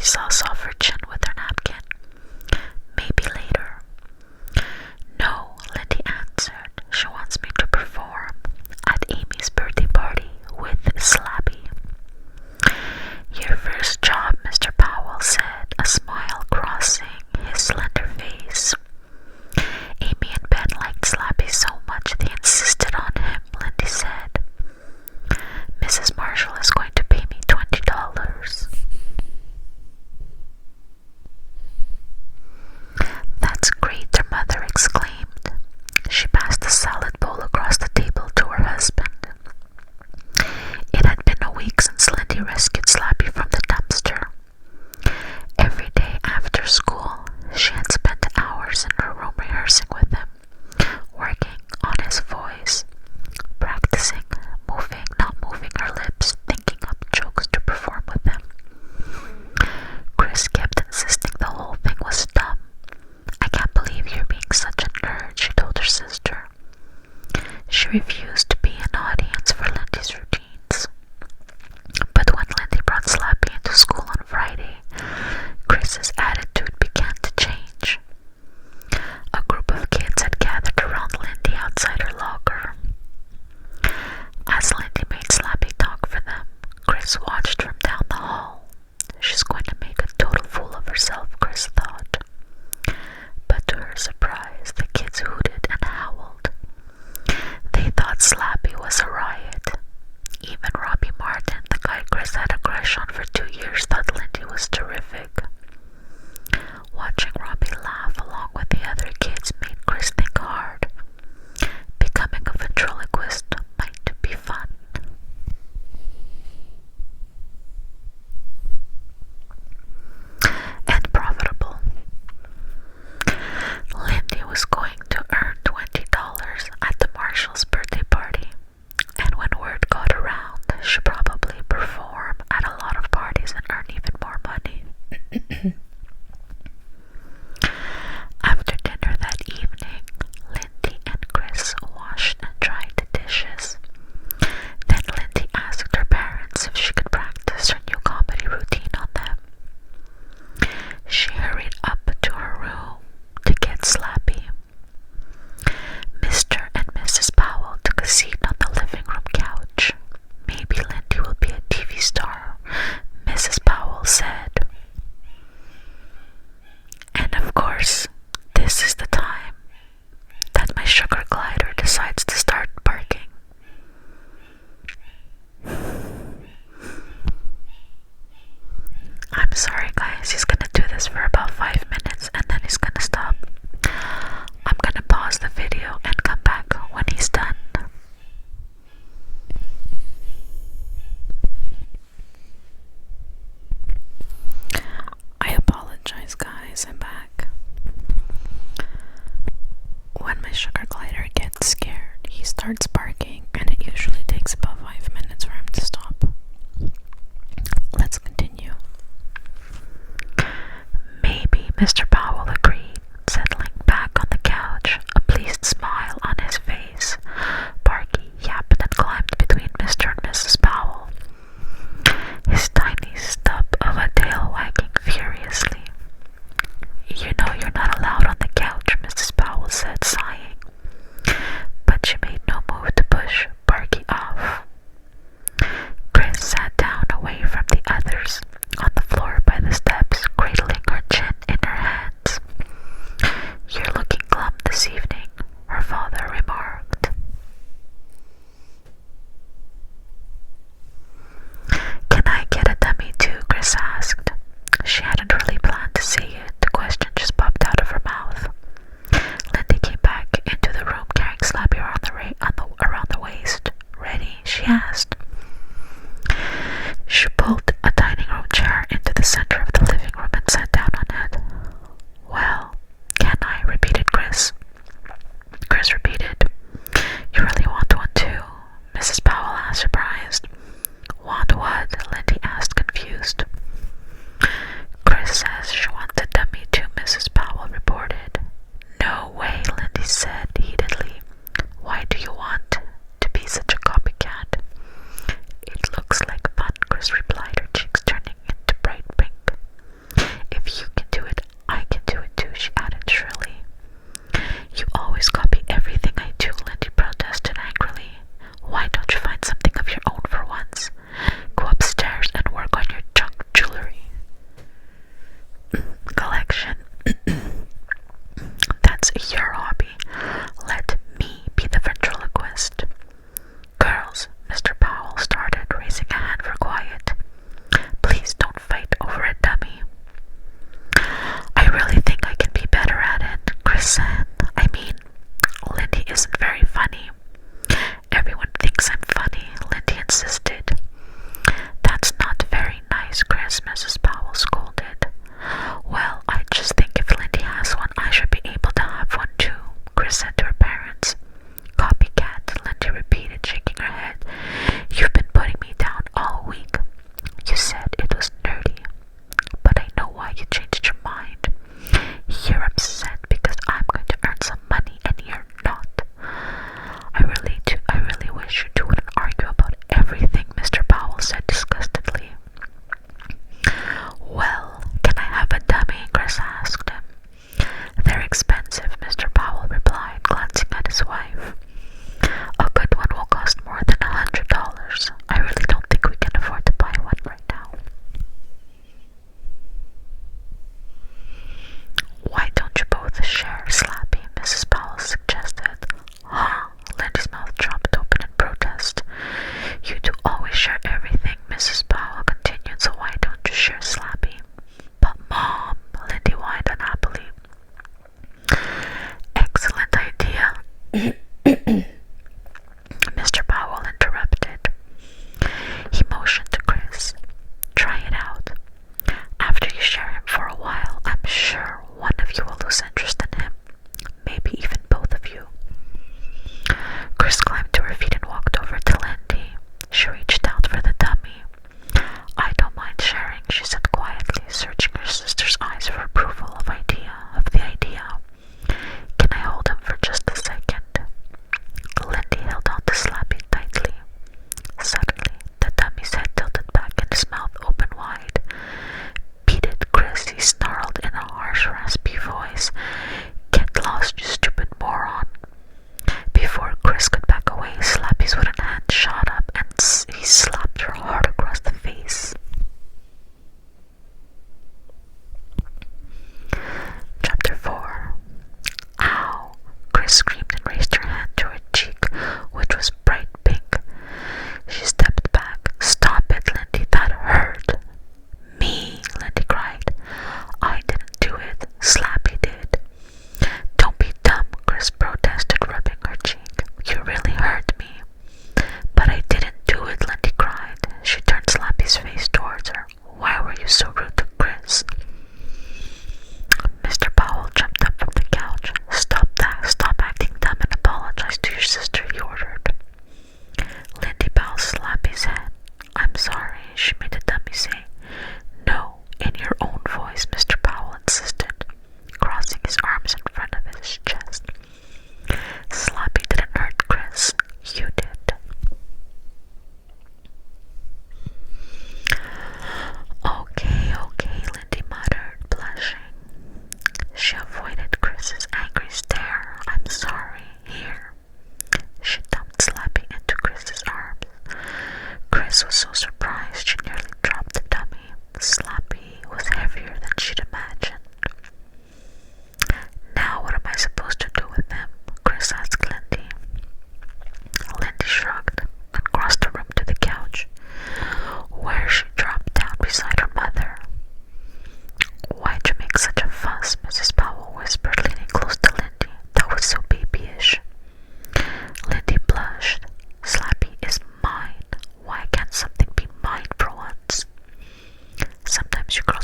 sauce off her chin with her napkin. Maybe later. No, Lindy answered. She wants me to perform at Amy's birthday party with Slappy. Your first job, Mr. Powell said, a smile crossing his slender face. Amy and Ben liked Slappy so much they insisted on him, Lindy said. Mrs. Marshall is going to pay me $20. That's great, her mother exclaimed. She passed the salad bowl across the table to her husband. It had been a week since Lindy rescued Slappy from the dumpster. Every day after school, she had spent hours in her room rehearsing with him, working on his voice, practicing not moving her lips, thinking up jokes to perform with him. Chris kept insisting the whole thing was dumb. I can't believe you're being such a nerd, she told her sister. She refused to be an audience for Lindy's routines. But when Lindy brought Slappy into school on Friday, Chris's attitude began to change. A group of kids had gathered around Lindy outside her locker. As Lindy made Slappy talk for them, Chris watched from down the hall. She's going to make a total fool of herself, Chris thought. But to her surprise, the kids hooted and howled. They thought Slappy was a riot. Even Robbie Martin, the guy Chris had a crush on for 2 years, thought Lindy was terrific. Watching Robbie laugh along with the other kids made Chris think hard. Becoming a ventriloquist might be fun. And profitable. Lindy was going to earn $20 at the Marshall's birthday party, and when word got around, she'd probably perform at a lot of parties and earn even more money. After dinner that evening, Lindy and Chris washed and dried the dishes. Then Lindy asked her parents if she could practice her new comedy routine on them. She hurried up to her room to get Slappy. Mr. and Mrs. Powell took a seat on the living room couch. Maybe Lindy will be a TV star, Mrs. Powell said. And of course, this is the time that my sugar glider decides to start barking. I'm sorry guys, he's gonna do this for about 5 minutes and then he's gonna stop. I'm gonna pause the video and come back when he's done. I apologize guys, I'm back. When my sugar glider gets scared, he starts barking and it usually takes about 5 minutes for him to stop. Let's continue. Maybe, Mr. Powell agreed, settling back on the couch, a pleased smile on his face. Barky yapped and climbed between Mr. and Mrs. Powell, his tiny stub of a tail wagging furiously. You know you're not allowed on the couch, Mrs. Powell said, sighing. But she made no move to push Barky off. Chris sat down away from the others, on the floor by the steps, cradling her chin in her hand.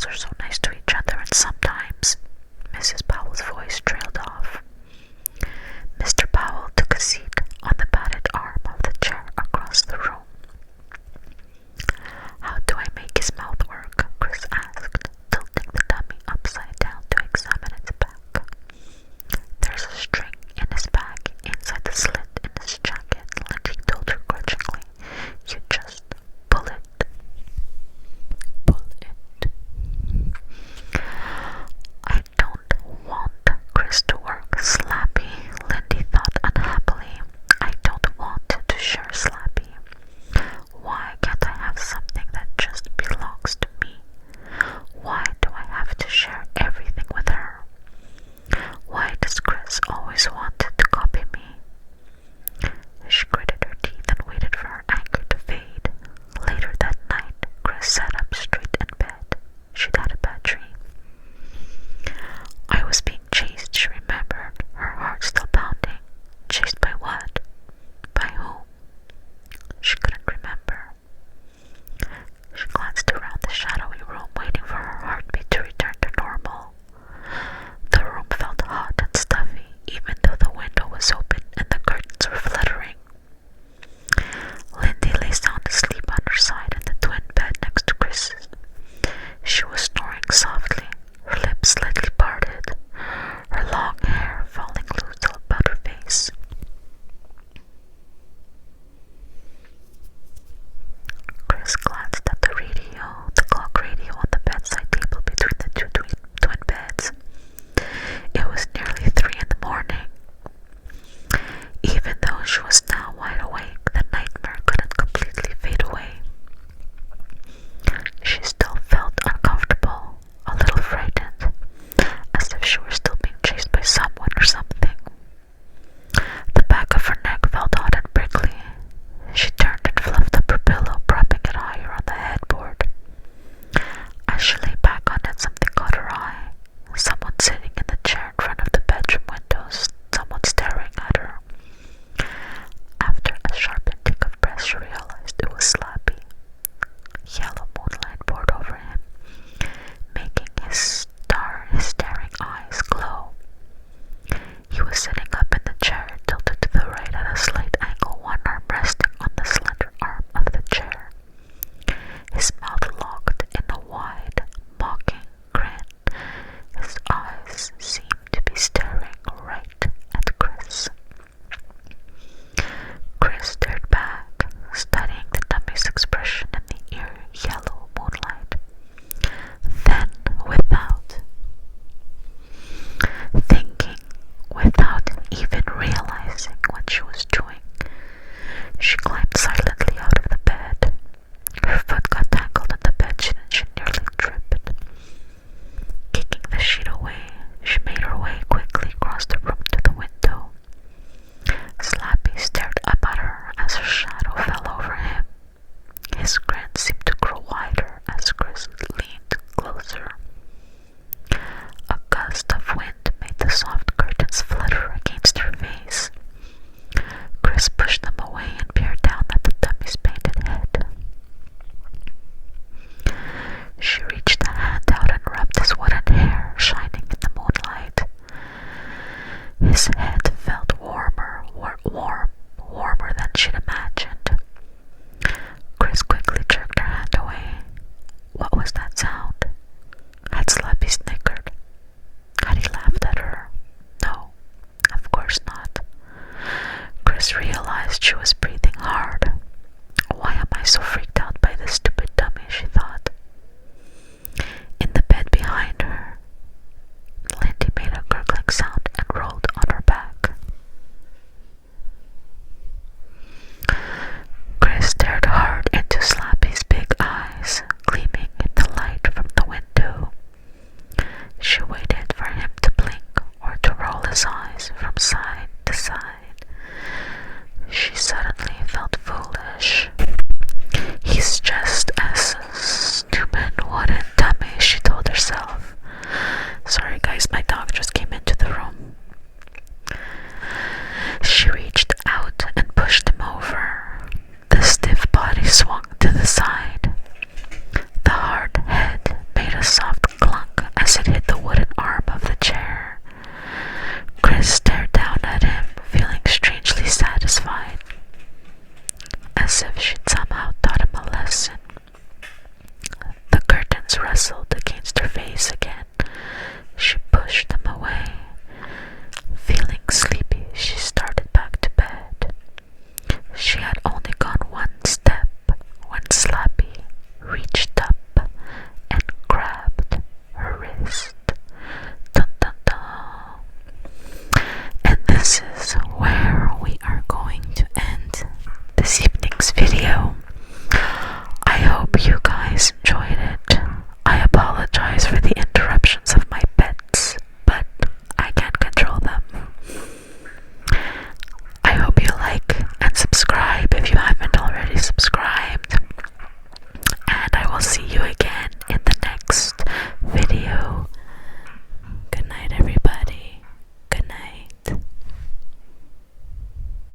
girls are so nice to each other, and sometimes Mrs. Powell's voice trailed off. Mr. Powell took a seat on the padded arm of the chair across the room. How do I make his mouth work? Chris asked, tilting the dummy upside down to examine its back. There's a string in his bag inside the slit in his jacket, Lindy told her grudgingly. You just pull it. Pull it. wrestled against her face again. She pushed them away. Feeling sleepy, she started back to bed. She had only gone one step when Slappy reached up and grabbed her wrist. Dun dun dun. And this is where we are going to end this evening's video. I hope you guys enjoyed it. I apologize for the interruptions of my pets, but I can't control them. I hope you like and subscribe if you haven't already subscribed. And I will see you again